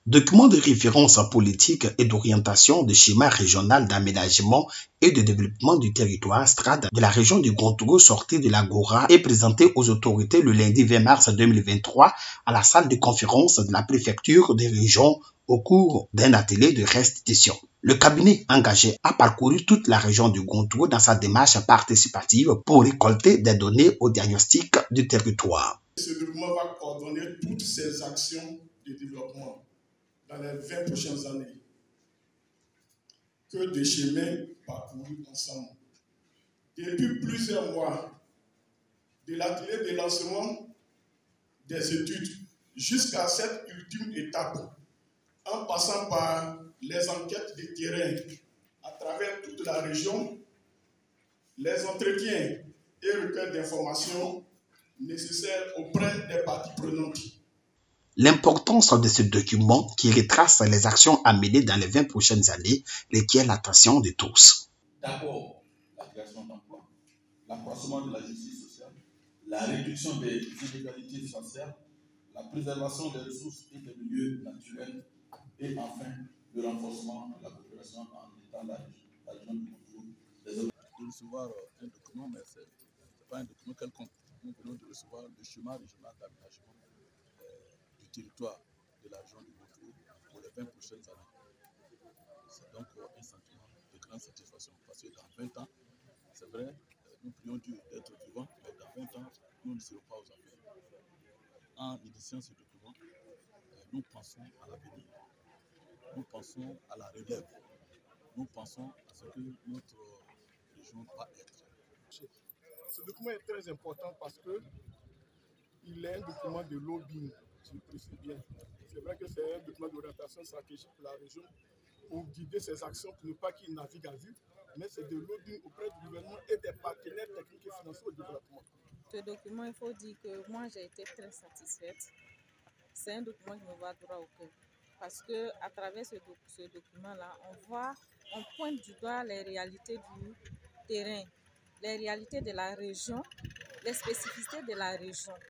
Document de référence politique et d'orientation du schéma régional d'aménagement et de développement du territoire STRAD de la région du Grand Togo sorti de l'Agora est présenté aux autorités le lundi 20 mars 2023 à la salle de conférence de la préfecture des régions au cours d'un atelier de restitution. Le cabinet engagé a parcouru toute la région du Grand Togo dans sa démarche participative pour récolter des données au diagnostic du territoire. Ce document va coordonner toutes ces actions de développement dans les 20 prochaines années. Que de chemins parcourus ensemble. Depuis plusieurs mois, de l'atelier de lancement des études jusqu'à cette ultime étape, en passant par les enquêtes de terrain à travers toute la région, les entretiens et recueils d'informations nécessaires auprès des parties prenantes. L'importance de ce document qui retrace les actions à mener dans les 20 prochaines années requiert l'attention de tous. D'abord, la création d'emplois, l'accroissement de la justice sociale, la réduction des inégalités sociales, la préservation des ressources et des milieux naturels et enfin le renforcement de la coopération en étant la région du contrôle des autres. De recevoir un document, mais ce n'est pas un document quelconque. Nous venons de recevoir le schéma régional d'aménagement du territoire de la région du Congo pour les 20 prochaines années. C'est donc un sentiment de grande satisfaction parce que dans 20 ans, c'est vrai, nous prions Dieu d'être vivants, mais dans 20 ans, nous ne serons pas aux affaires. En initiant ce document, nous pensons à l'avenir, nous pensons à la relève, nous pensons à ce que notre région va être. Ce document est très important parce qu'il est un document de lobbying, si je précise bien. C'est vrai que c'est un document d'orientation stratégique pour la région, pour guider ses actions, pour ne pas qu'il navigue à vue, mais c'est de lobbying auprès du gouvernement et des partenaires techniques et financiers au développement. Ce document, il faut dire que moi j'ai été très satisfaite. C'est un document qui me va droit au cœur. Parce qu'à travers ce document-là, on pointe du doigt les réalités du terrain, les réalités de la région, les spécificités de la région.